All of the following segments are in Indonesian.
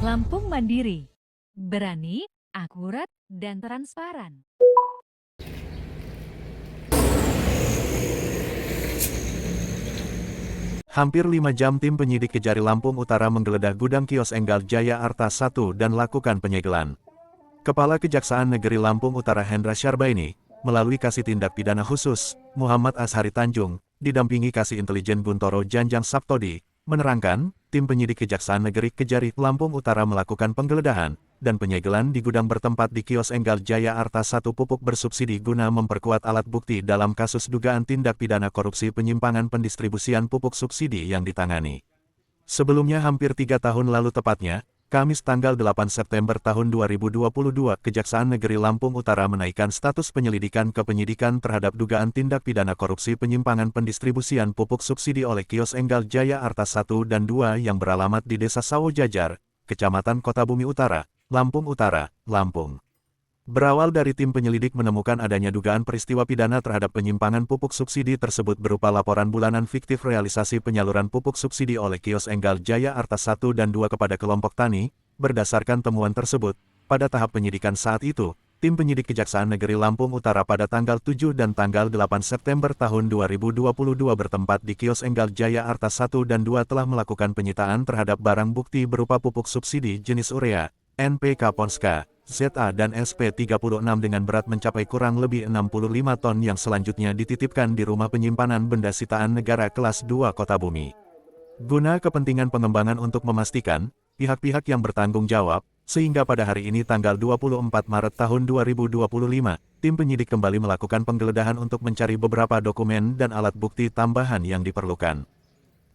Lampung Mandiri. Berani, akurat, dan transparan. Hampir 5 jam tim penyidik Kejari Lampung Utara menggeledah gudang kios Enggal Jaya Arta 1 dan lakukan penyegelan. Kepala Kejaksaan Negeri Lampung Utara Hendra Syarbaini, melalui Kasih Tindak Pidana Khusus, Muhammad Ashari Tanjung, didampingi Kasih Intelijen Guntoro Janjang Saptodi, menerangkan, tim penyidik Kejaksaan Negeri Kejari Lampung Utara melakukan penggeledahan dan penyegelan di gudang bertempat di kios Enggal Jaya Arta 1 pupuk bersubsidi guna memperkuat alat bukti dalam kasus dugaan tindak pidana korupsi penyimpangan pendistribusian pupuk subsidi yang ditangani. Sebelumnya hampir 3 tahun lalu tepatnya, Kamis tanggal 8 September tahun 2022, Kejaksaan Negeri Lampung Utara menaikkan status penyelidikan ke penyidikan terhadap dugaan tindak pidana korupsi penyimpangan pendistribusian pupuk subsidi oleh kios Enggal Jaya Arta 1 dan 2 yang beralamat di Desa Sawo Jajar, Kecamatan Kota Bumi Utara, Lampung Utara, Lampung. Berawal dari tim penyelidik menemukan adanya dugaan peristiwa pidana terhadap penyimpangan pupuk subsidi tersebut berupa laporan bulanan fiktif realisasi penyaluran pupuk subsidi oleh kios Enggal Jaya Arta 1 dan 2 kepada kelompok tani. Berdasarkan temuan tersebut, pada tahap penyidikan saat itu, tim penyidik Kejaksaan Negeri Lampung Utara pada tanggal 7 dan tanggal 8 September tahun 2022 bertempat di kios Enggal Jaya Arta 1 dan 2 telah melakukan penyitaan terhadap barang bukti berupa pupuk subsidi jenis urea, NPK Ponska, ZA dan SP36 dengan berat mencapai kurang lebih 65 ton yang selanjutnya dititipkan di rumah penyimpanan benda sitaan negara kelas 2 Kota Bumi. Guna kepentingan pengembangan untuk memastikan, pihak-pihak yang bertanggung jawab, sehingga pada hari ini tanggal 24 Maret tahun 2025, tim penyidik kembali melakukan penggeledahan untuk mencari beberapa dokumen dan alat bukti tambahan yang diperlukan.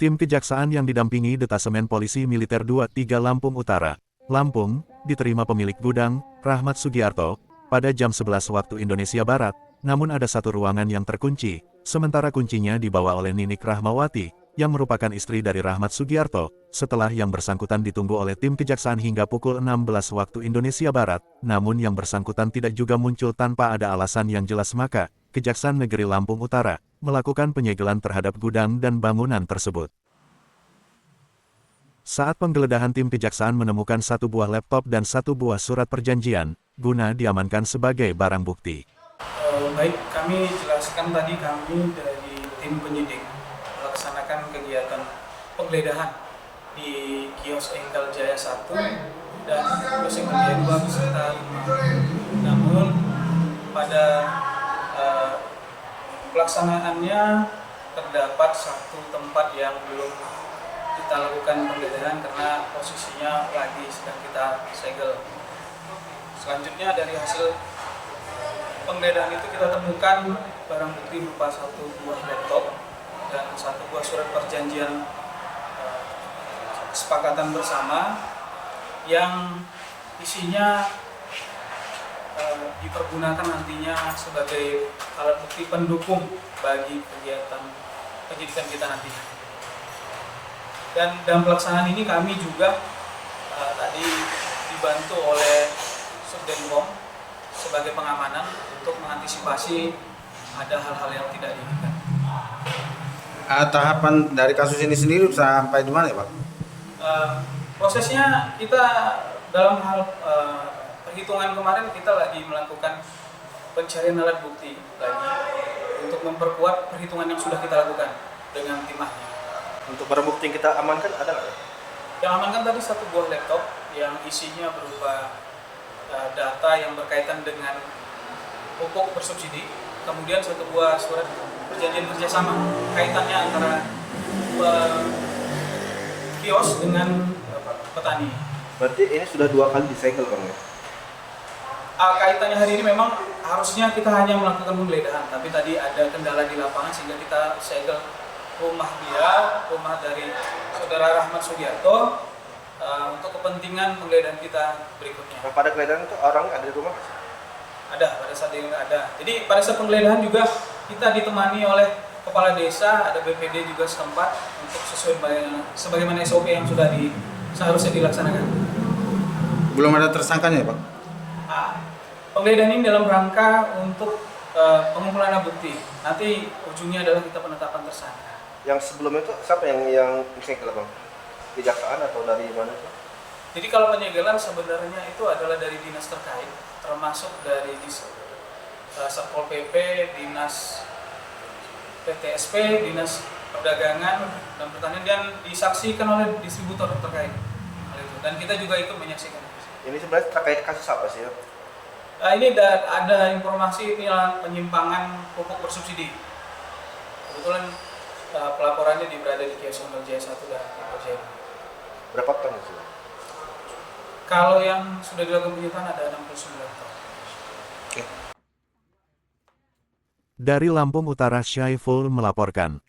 Tim kejaksaan yang didampingi Detasemen Polisi Militer 23 Lampung Utara, Lampung, diterima pemilik gudang, Rahmat Sugiarto, pada jam 11 waktu Indonesia Barat, namun ada satu ruangan yang terkunci, sementara kuncinya dibawa oleh Ninik Rahmawati, yang merupakan istri dari Rahmat Sugiarto, setelah yang bersangkutan ditunggu oleh tim kejaksaan hingga pukul 16 waktu Indonesia Barat, namun yang bersangkutan tidak juga muncul tanpa ada alasan yang jelas maka, Kejaksaan Negeri Lampung Utara, melakukan penyegelan terhadap gudang dan bangunan tersebut. Saat penggeledahan tim kejaksaan menemukan satu buah laptop dan satu buah surat perjanjian, guna diamankan sebagai barang bukti. Baik, kami jelaskan tadi kami dari tim penyidik melaksanakan kegiatan penggeledahan di kios Enggal Jaya 1 dan kios Enggal Jaya 2 beserta 5. Namun pada pelaksanaannya terdapat satu tempat yang belum kita lakukan penggeledahan karena posisinya lagi sedang kita segel. Selanjutnya dari hasil penggeledahan itu kita temukan barang bukti berupa satu buah laptop dan satu buah surat perjanjian kesepakatan bersama yang isinya dipergunakan nantinya sebagai alat bukti pendukung bagi kegiatan penyidikan kita nantinya. Dan dalam pelaksanaan ini kami juga tadi dibantu oleh Subdenpom sebagai pengamanan untuk mengantisipasi ada hal-hal yang tidak diinginkan. Tahapan dari kasus ini sendiri sampai di mana ya Pak? Prosesnya kita dalam hal perhitungan kemarin kita lagi melakukan pencarian alat bukti lagi untuk memperkuat perhitungan yang sudah kita lakukan dengan tim ahli. Untuk barang bukti yang kita amankan ada nggak? Yang amankan tadi satu buah laptop yang isinya berupa data yang berkaitan dengan pupuk bersubsidi, kemudian satu buah surat perjanjian kerjasama kaitannya antara kios dengan petani. Berarti ini sudah 2 kali disegel Bang ya? Kaitannya hari ini memang harusnya kita hanya melakukan penggeledahan, tapi tadi ada kendala di lapangan sehingga kita segel rumah rumah dari saudara Rahmat Sugiarto untuk kepentingan penggeledahan kita berikutnya. Pada penggeledahan itu orang ada di rumah? Ada, pada saat ini ada. Jadi pada saat penggeledahan juga kita ditemani oleh kepala desa, ada BPD juga setempat untuk sesuai sebagaimana SOP yang sudah seharusnya dilaksanakan. Belum ada tersangkanya ya Pak? Penggeledahan ini dalam rangka untuk pengumpulan bukti. Nanti ujungnya adalah kita penetapan tersangka. Yang sebelumnya itu siapa yang disegel Bang? Kejaksaan atau dari mana itu? Jadi kalau penyegelan sebenarnya itu adalah dari dinas terkait, termasuk dari Satpol PP, dinas PTSP, dinas perdagangan dan pertanian, dan disaksikan oleh distributor terkait hal itu. Dan kita juga ikut menyaksikan. Ini sebenarnya terkait kasus apa sih? Ini ada informasi penyimpangan pupuk bersubsidi. Kebetulan pelaporannya berada di kios Enggal Jaya 1 dan Enggal Jaya 2. Berapa ton itu? Kalau yang sudah dilakukan penyitaan ada 69 ton. Dari Lampung Utara, Syaiful melaporkan.